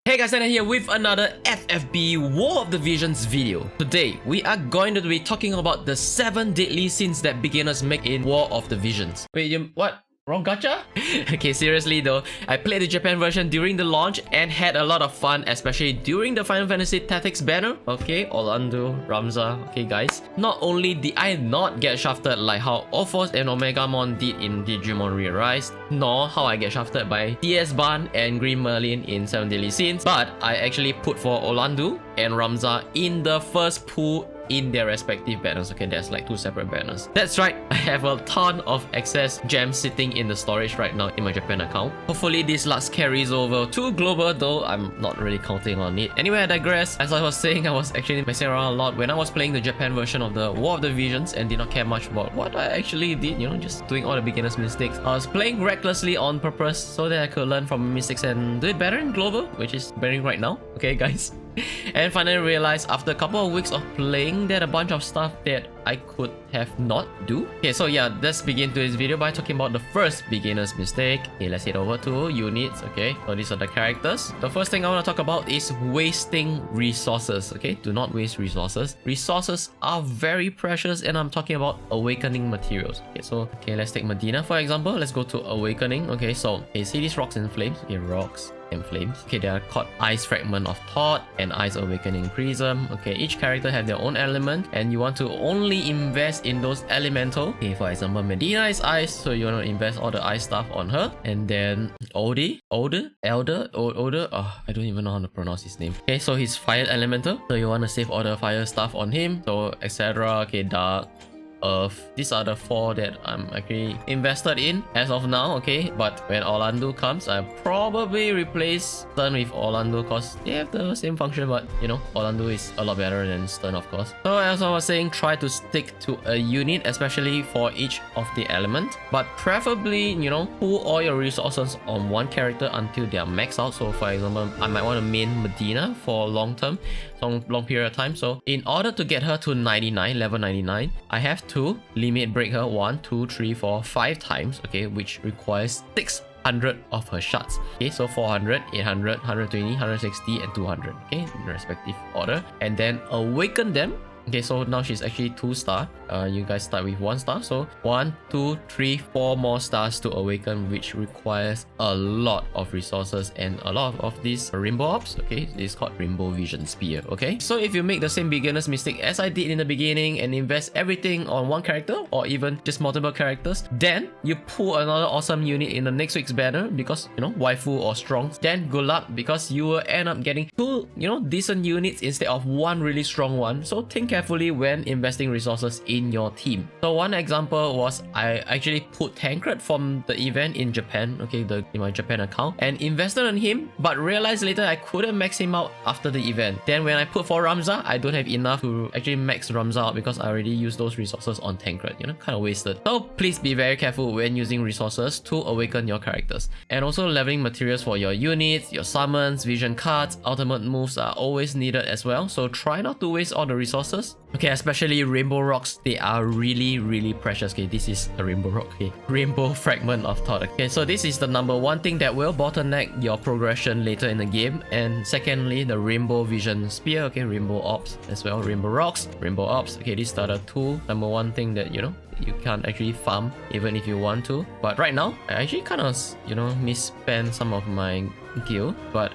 Hey guys, Tanna here with another FFBE War of the Visions video. Today, we are going to be talking about the 7 deadly sins that beginners make in War of the Visions. Wait, what? Wrong gacha? Okay, seriously though, I played the Japan version during the launch and had a lot of fun, especially during the Final Fantasy Tactics banner. Okay, Orlando, Ramza, okay guys. Not only did I not get shafted like how Ophos and Omegamon did in Digimon Re-Arise, nor how I get shafted by DS Ban and Green Merlin in 7 Deadly Sins, but I actually put for Orlando and Ramza in the first pool in their respective banners. Okay, there's like 2 separate banners. That's right, I have a ton of excess gems sitting in the storage right now in my Japan account. Hopefully this last carries over to global, though I'm not really counting on it. Anyway, I digress. As I was saying, I was actually messing around a lot when I was playing the Japan version of the War of the Visions and did not care much about what I actually did, you know, just doing all the beginner's mistakes. I was playing recklessly on purpose so that I could learn from mistakes and do it better in global, which is better right now. Okay guys. And finally realized after a couple of weeks of playing that a bunch of stuff that I could have not do. Okay, so yeah, let's begin today's video by talking about the first beginner's mistake. Okay, let's head over to units. Okay, so these are the characters. The first thing I want to talk about is wasting resources. Okay, do not waste resources. Resources are very precious, and I'm talking about awakening materials. Okay, so let's take Medina for example. Let's go to awakening. Okay, so see these rocks and flames. Okay, rocks and flames. Okay, they are called Ice Fragment of Thought and Ice Awakening Prism. Okay, each character have their own element and you want to only invest in those elemental. Okay, for example, Medina is ice, so you want to invest all the ice stuff on her. And then Elder, I don't even know how to pronounce his name. Okay, so he's fire elemental, so you want to save all the fire stuff on him, so etc. Okay, dark, Earth. These are the 4 that I'm actually invested in as of now. Okay, but when Orlando comes, I'll probably replace Stern with Orlando because they have the same function, but you know, Orlando is a lot better than Stern, of course. So as I was saying, try to stick to a unit, especially for each of the elements, but preferably, you know, pool all your resources on one character until they are maxed out. So for example, I might want to main Medina for long period of time. So in order to get her to 99, level 99, I have to limit break her 1, 2, 3, 4, 5 times. Okay, which requires 600 of her shots. Okay, so 400, 800, 120, 160 and 200. Okay, in respective order, and then awaken them. Okay, so now she's actually 2 star. You guys start with 1 star, so 1, 2, 3, 4 more stars to awaken, which requires a lot of resources and a lot of these rainbow orbs. Okay, it's called Rainbow Vision Spear. Okay, so if you make the same beginner's mistake as I did in the beginning and invest everything on one character or even just multiple characters, then you pull another awesome unit in the next week's banner because, you know, waifu or strong, then good luck because you will end up getting 2, you know, decent units instead of 1 really strong one. So think carefully when investing resources in your team. So one example was I actually put Tancred from the event in Japan, okay, in my Japan account, and invested on him, but realized later I couldn't max him out after the event. Then when I put for Ramza, I don't have enough to actually max Ramza out because I already used those resources on Tancred, you know, kind of wasted. So please be very careful when using resources to awaken your characters. And also leveling materials for your units, your summons, vision cards, ultimate moves are always needed as well. So try not to waste all the resources. Okay, especially rainbow rocks, they are really precious. Okay, this is a rainbow rock. Okay, Rainbow Fragment of Thought. Okay, so this is the number 1 thing that will bottleneck your progression later in the game. And secondly, the Rainbow Vision Spear. Okay, Rainbow Orbs as well, Rainbow Rocks, Rainbow Orbs. Okay, these are the 2 number 1 thing that, you know, you can't actually farm even if you want to. But right now, I actually kind of, you know, misspend some of my guild. But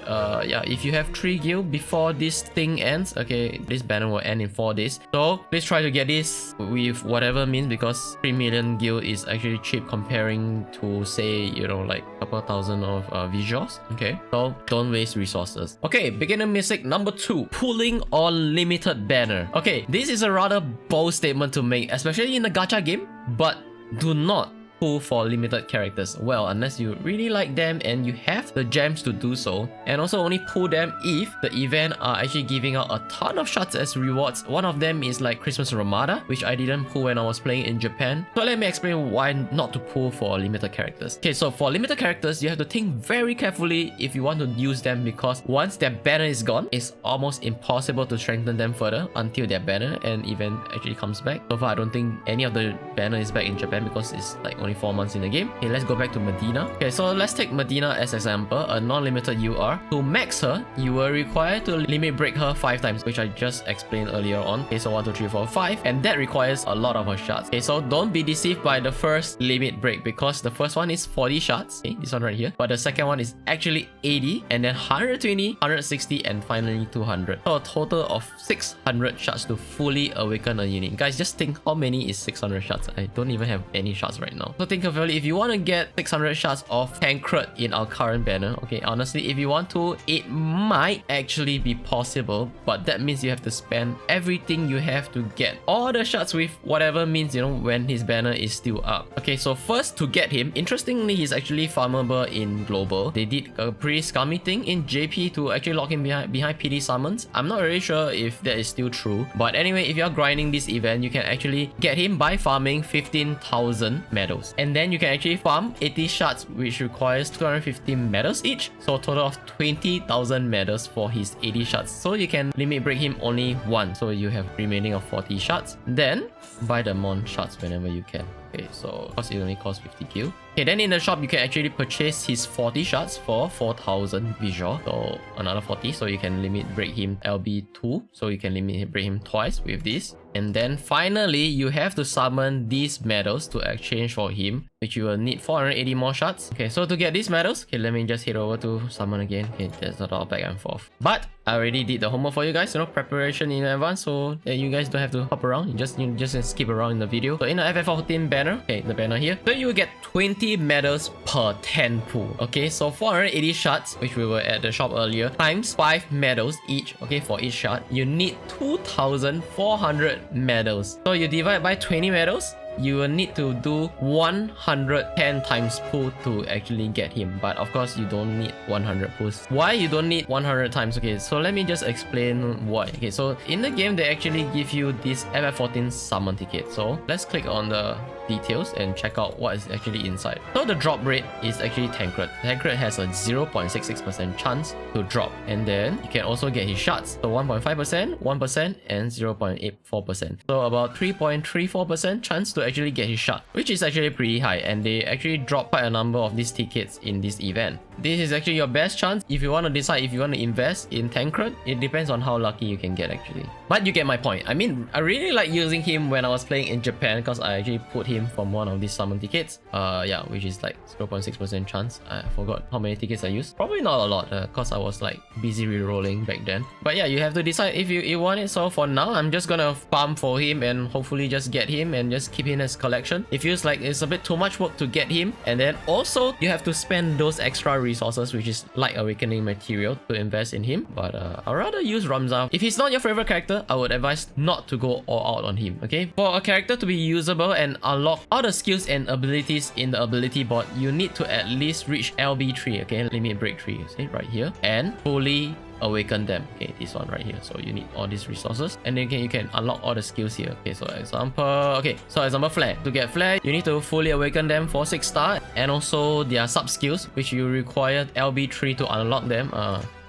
yeah, if you have 3 guild before this thing ends, okay, this banner will end in 4 days. So please try to get this with whatever means because 3 million guild is actually cheap comparing to, say, you know, like a couple thousand of visuals. Okay, so don't waste resources. Okay, beginner mistake number 2, pulling on limited banner. Okay, this is a rather bold statement to make, especially in the gacha game, but do not pull for limited characters. Well, unless you really like them and you have the gems to do so, and also only pull them if the event are actually giving out a ton of shots as rewards. One of them is like Christmas Ramada, which I didn't pull when I was playing in Japan. So let me explain why not to pull for limited characters. Okay, so for limited characters, you have to think very carefully if you want to use them because once their banner is gone, it's almost impossible to strengthen them further until their banner and event actually comes back. So far, I don't think any of the banner is back in Japan because it's like only 4 months in the game. Okay, let's go back to Medina. Okay, so let's take Medina as example, a non-limited UR. To max her, you will require to limit break her 5 times, which I just explained earlier on. Okay, so 1, 2, 3, 4, 5, and that requires a lot of her shards. Okay, so don't be deceived by the first limit break, because the first one is 40 shards. Okay, this one right here. But the second one is actually 80, and then 120, 160, and finally 200. So a total of 600 shards to fully awaken a unit. Guys, just think how many is 600 shards. I don't even have any shards right now. So think of it, if you want to get 600 shards of Tancred in our current banner, okay, honestly, if you want to, it might actually be possible, but that means you have to spend everything you have to get all the shards with whatever means, you know, when his banner is still up. Okay, so first to get him, interestingly, he's actually farmable in global. They did a pretty scummy thing in JP to actually lock him behind PD summons. I'm not really sure if that is still true, but anyway, if you're grinding this event, you can actually get him by farming 15,000 medals, and then you can actually farm 80 shards, which requires 250 medals each, so a total of 20,000 medals for his 80 shards. So you can limit break him only 1, so you have remaining of 40 shards. Then buy the Mon shards whenever you can. Okay, so cost it only costs 50 Okay, then in the shop you can actually purchase his 40 shards for 4,000 visual, so another 40, so you can limit break him LB2, so you can limit break him twice with this. And then finally, you have to summon these medals to exchange for him, which you will need 480 more shards. Okay, so to get these medals, okay, let me just head over to summon again. Okay, there's a lot of back and forth. But I already did the homework for you guys, you know, preparation in advance, so you guys don't have to hop around. You just skip around in the video. So in the FF14 banner, okay, the banner here, so you will get 20 medals per 10 pool. Okay, so 480 shards, which we were at the shop earlier, times 5 medals each. Okay, for each shard, you need 2,400 medals. So you divide by 20 medals, you will need to do 110 times pull to actually get him. But of course, you don't need 100 pulls. Why you don't need 100 times? Okay, so let me just explain why. Okay, so in the game, they actually give you this FF14 summon ticket. So let's click on the details and check out what is actually inside. So the drop rate is actually Tancred. Tancred has a 0.66% chance to drop, and then you can also get his shards. So 1.5%, 1%, and 0.84%. So about 3.34% chance to actually get his shard, which is actually pretty high, and they actually drop quite a number of these tickets in this event. This is actually your best chance if you want to decide if you want to invest in Tancred. It depends on how lucky you can get actually. But you get my point. I mean, I really like using him when I was playing in Japan because I actually put him from one of these summon tickets. Yeah, which is like 0.6% chance. I forgot how many tickets I used. Probably not a lot because I was like busy rerolling back then. But yeah, you have to decide if you want it. So for now, I'm just gonna farm for him and hopefully just get him and just keep him as collection. It feels like it's a bit too much work to get him, and then also you have to spend those extra resources, which is Light Awakening material, to invest in him. But I'd rather use Ramza. If he's not your favorite character, I would advise not to go all out on him. Okay, for a character to be usable and unlock all the skills and abilities in the ability board, you need to at least reach LB3, okay, limit break 3, see right here, and fully awaken them. Okay, this one right here. So you need all these resources, and then you can unlock all the skills here. Okay, so example flare. To get flare, you need to fully awaken them for 6 star, and also their sub skills, which you require LB3 to unlock them.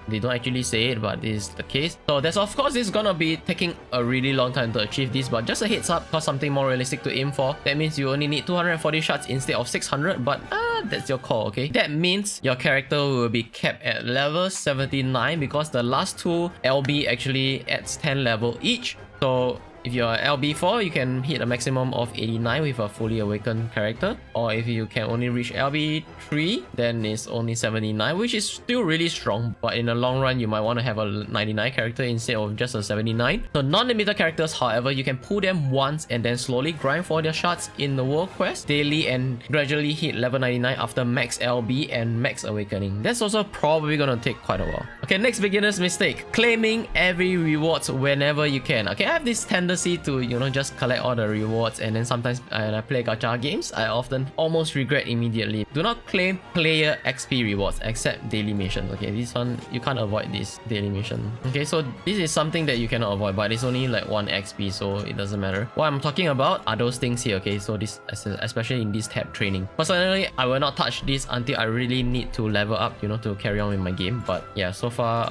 They don't actually say it, but this is the case. So that's, of course, it's gonna be taking a really long time to achieve this, but just a heads up, because something more realistic to aim for. That means you only need 240 shards instead of 600, but that's your call, okay? That means your character will be kept at level 79 because the last 2 LB actually adds 10 level each. So if you're LB4, you can hit a maximum of 89 with a fully awakened character. Or if you can only reach LB3, then it's only 79, which is still really strong. But in the long run, you might want to have a 99 character instead of just a 79. So non-limited characters, however, you can pull them once and then slowly grind for their shards in the world quest daily and gradually hit level 99 after max LB and max awakening. That's also probably gonna take quite a while. Okay, next beginner's mistake. Claiming every rewards whenever you can. Okay, I have this tendency to, you know, just collect all the rewards, and then sometimes when I play gacha games, I often almost regret immediately. Do not claim player XP rewards except daily missions. Okay, this one you can't avoid this daily mission. Okay, so this is something that you cannot avoid, but it's only like 1 XP, so it doesn't matter. What I'm talking about are those things here. Okay, so this, especially in this tab training. Personally, I will not touch this until I really need to level up, you know, to carry on with my game. But yeah, so far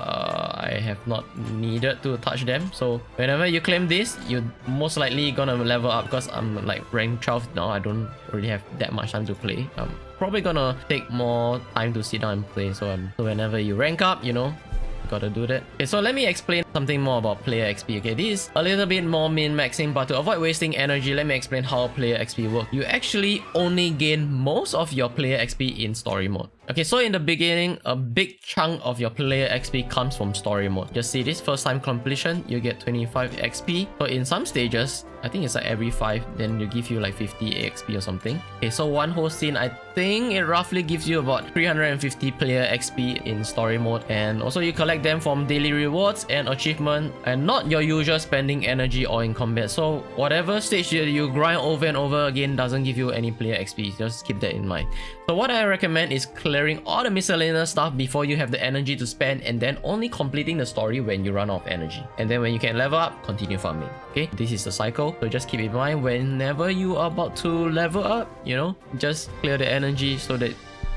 I have not needed to touch them. So whenever you claim this, you're most likely gonna level up, because I'm like rank 12 now. I don't really have that much time to play. I'm probably gonna take more time to sit down and play. So whenever you rank up, you know, gotta do that. Okay, so let me explain something more about player XP. Okay, this is a little bit more min-maxing, but to avoid wasting energy, let me explain how player XP works. You actually only gain most of your player XP in story mode. Okay, so in the beginning, a big chunk of your player XP comes from story mode. Just see this, first time completion, you get 25 XP. So in some stages, I think it's like every 5, then you give you like 50 XP or something. Okay, so one whole scene, I think it roughly gives you about 350 player XP in story mode. And also you collect them from daily rewards and achievement, and not your usual spending energy or in combat. So whatever stage you grind over and over again doesn't give you any player XP. Just keep that in mind. So what I recommend is clearing all the miscellaneous stuff before you have the energy to spend, and then only completing the story when you run out of energy. And then when you can level up, continue farming. Okay, this is the cycle. So just keep in mind, whenever you are about to level up, you know, just clear the energy so that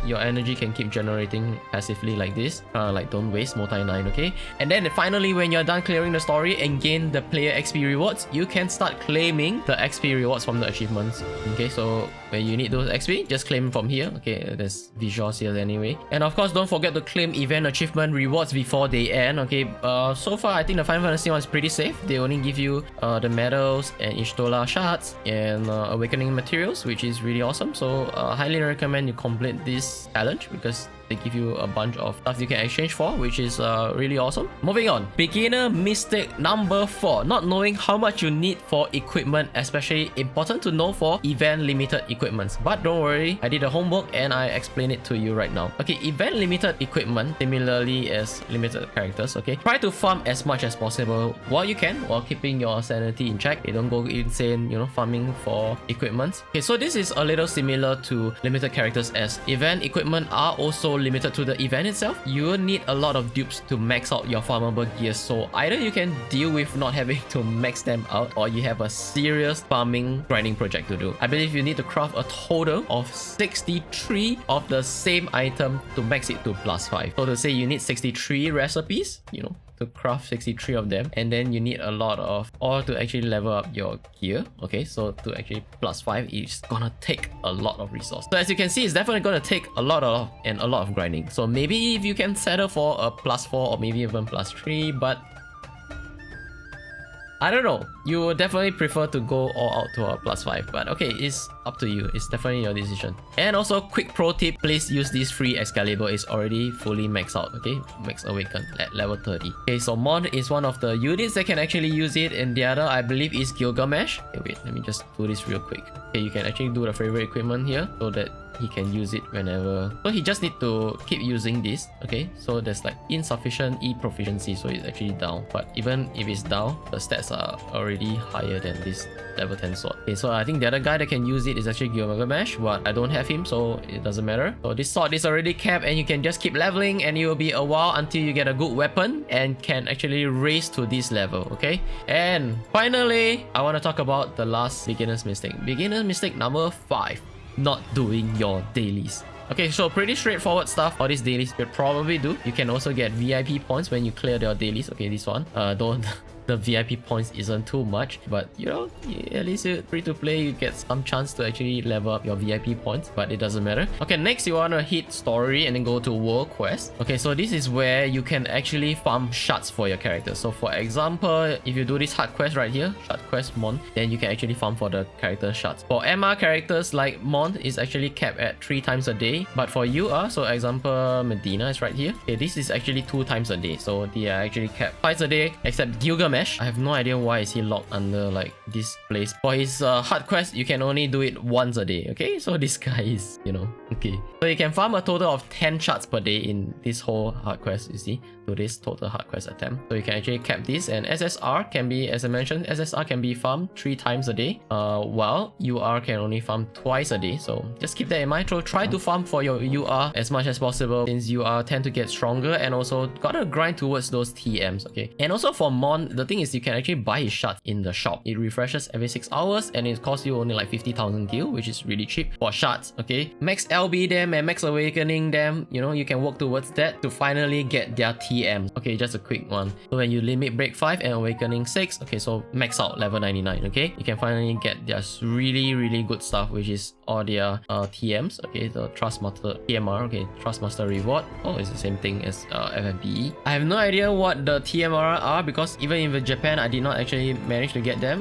your energy can keep generating passively like this. Like don't waste multi 9, okay? And then finally, when you're done clearing the story and gain the player XP rewards, you can start claiming the XP rewards from the achievements. Okay, so when you need those XP, just claim from here. Okay, there's visuals here anyway. And of course, don't forget to claim event achievement rewards before they end. Okay, so far I think the Final Fantasy one is pretty safe. They only give you the medals and Ishtola shards and awakening materials, which is really awesome. So highly recommend you complete this challenge, because they give you a bunch of stuff you can exchange for, which is really awesome. Moving on, beginner mistake number 4, not knowing how much you need for equipment, especially important to know for event limited equipments. But don't worry, I did the homework and I explain it to you right now. Okay, event limited equipment, similarly as limited characters, okay, try to farm as much as possible while you can, while keeping your sanity in check. You don't go insane, you know, farming for equipment. Okay, so this is a little similar to limited characters, as event equipment are also limited to the event itself. You will need a lot of dupes to max out your farmable gears, so either you can deal with not having to max them out, or you have a serious farming grinding project to do. I believe you need to craft a total of 63 of the same item to max it to +5. So to say, you need 63 recipes, you know, to craft 63 of them, and then you need a lot of ore to actually level up your gear. Okay, so to actually +5, it's gonna take a lot of resource. So as you can see, it's definitely gonna take a lot of grinding. So maybe if you can settle for a +4 or maybe even +3, but I don't know. You would definitely prefer to go all out to a +5, but okay, it's up to you. It's definitely your decision. And also, quick pro tip, please use this free Excalibur. It's already fully maxed out, okay? Max Awaken at level 30. Okay, so Mon is one of the units that can actually use it, and the other, I believe, is Gilgamesh. Okay, wait, let me just do this real quick. Okay, you can actually do the favorite equipment here so that he can use it whenever. So he just need to keep using this. Okay, so there's like insufficient E proficiency, so it's actually down. But even if it's down, the stats are already higher than this level 10 sword. Okay, so I think the other guy that can use it is actually Gilgamesh, but I don't have him, so it doesn't matter. So this sword is already capped, and you can just keep leveling, and it will be a while until you get a good weapon and can actually raise to this level. Okay, and finally, I want to talk about the last beginner's mistake. Beginner's mistake number 5. Not doing your dailies. Okay, so pretty straightforward stuff for these dailies. You probably do. You can also get VIP points when you clear your dailies. Okay, this one. Don't the VIP points isn't too much, but you know, at least you're free to play, you get some chance to actually level up your VIP points, but it doesn't matter. Okay, next you want to hit story and then go to world quest. Okay, so this is where you can actually farm shards for your character. So for example, if you do this hard quest right here, shard quest Mon, then you can actually farm for the character shards. For MR characters like Mon is actually capped at 3 times a day, but for UR, so example Medina is right here. Okay, this is actually 2 times a day, so they are actually capped twice a day, except Gilgamesh. I have no idea why is he locked under like this place. For his hard quest, you can only do it once a day. Okay, so this guy is, you know, okay. So you can farm a total of 10 shards per day in this whole hard quest, you see, to this total hard quest attempt. So you can actually cap this, and SSR can be, as I mentioned, SSR can be farmed 3 times a day, while UR can only farm twice a day. So just keep that in mind. So try to farm for your UR as much as possible, since UR tend to get stronger, and also gotta grind towards those TMs. Okay, and also for Mon, the thing is you can actually buy his shard in the shop. It refreshes every 6 hours, and it costs you only like 50,000 gil, which is really cheap for shards. Okay, max LB them and max awakening them, you know, you can work towards that to finally get their TM TMs. Okay, just a quick one. So when you limit break 5 and awakening 6, okay, so max out level 99, okay? You can finally get their really good stuff, which is all their TMs, okay? The Trustmaster TMR, okay, Trustmaster reward. Oh, it's the same thing as FFBE. I have no idea what the TMR are because even in Japan, I did not actually manage to get them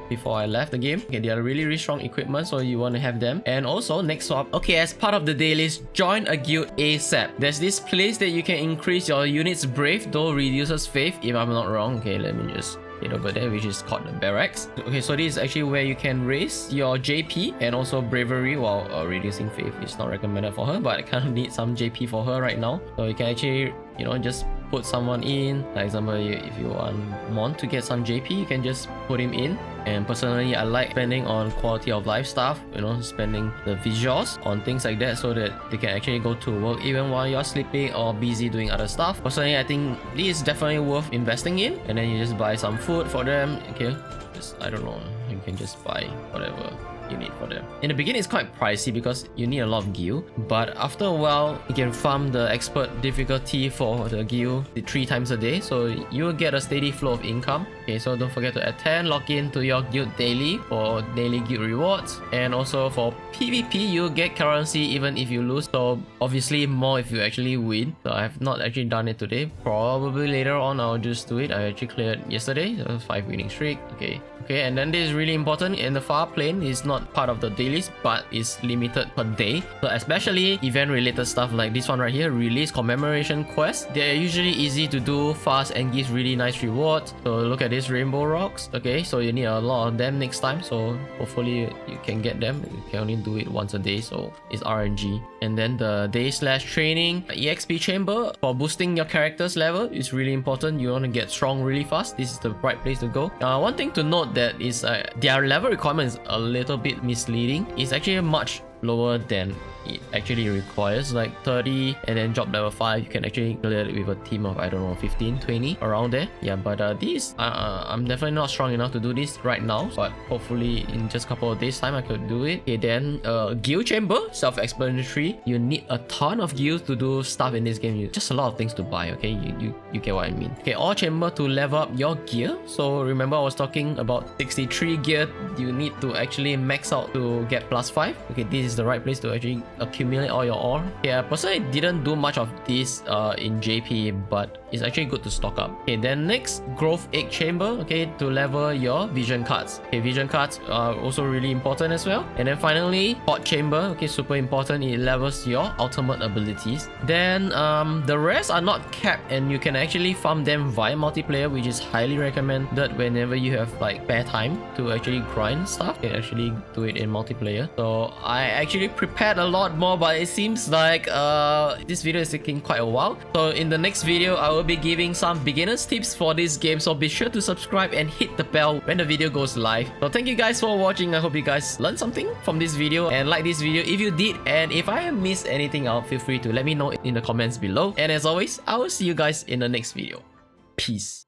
before I left the game. Okay, they are really strong equipment, so you want to have them. And also, next swap, okay, as part of the dailies, join a guild ASAP. There's this place that you can increase your unit's brave, though reduces faith, if I'm not wrong. Okay, let me just hit over there, which is called the barracks. Okay, so this is actually where you can raise your JP and also bravery while reducing faith. It's not recommended for her, but I kind of need some JP for her right now. So you can actually, you know, just put someone in. For example, if you want Mon to get some JP, you can just put him in. And personally, I like spending on quality of life stuff, you know, spending the visuals on things like that so that they can actually go to work even while you're sleeping or busy doing other stuff. Personally, I think this is definitely worth investing in. And then you just buy some food for them. Okay, just, I don't know, you can just buy whatever you need for them. In the beginning, it's quite pricey because you need a lot of gil, but after a while, you can farm the expert difficulty for the gil 3 times a day, so you will get a steady flow of income. Okay, so don't forget to attend, log in to your guild daily for daily guild rewards, and also for PvP, you'll get currency even if you lose, so obviously more if you actually win. So I have not actually done it today. Probably later on I'll just do it. I actually cleared yesterday, so 5 winning streak. Okay, and then this is really important. In the far plane, is not part of the dailies, but is limited per day. So especially event related stuff like this one right here, release commemoration quests. They're usually easy to do, fast, and gives really nice rewards. So look at these rainbow rocks. Okay, so you need a lot of them next time, so hopefully you can get them. You can only do it once a day, so it's RNG. And then the day/training EXP chamber for boosting your character's level is really important. You want to get strong really fast. This is the right place to go. One thing to note that is their level requirement is a little bit misleading. It's actually much lower than it actually requires, like 30, and then drop level 5. You can actually clear it with a team of, I don't know, 15, 20 around there. Yeah, but these I'm definitely not strong enough to do this right now, but hopefully in just a couple of days time I could do it. Okay, then guild chamber, self-explanatory. You need a ton of guilds to do stuff in this game. Just a lot of things to buy. Okay, you get what I mean. Okay, all chamber to level up your gear. So remember I was talking about 63 gear you need to actually max out to get +5. Okay, this is the right place to actually accumulate all your ore. Yeah, personally didn't do much of this in JP, but it's actually good to stock up. Okay, then next, growth egg chamber, okay, to level your vision cards. Okay, vision cards are also really important as well. And then finally, pot chamber, okay, super important. It levels your ultimate abilities. Then the rest are not capped and you can actually farm them via multiplayer, which is highly recommended whenever you have like spare time to actually grind stuff. You can actually do it in multiplayer. So I actually prepared a lot more, but it seems like this video is taking quite a while. So in the next video, I will be giving some beginners tips for this game, so be sure to subscribe and hit the bell when the video goes live. So thank you guys for watching. I hope you guys learned something from this video and like this video if you did, and if I missed anything out, feel free to let me know in the comments below. And as always, I will see you guys in the next video. Peace.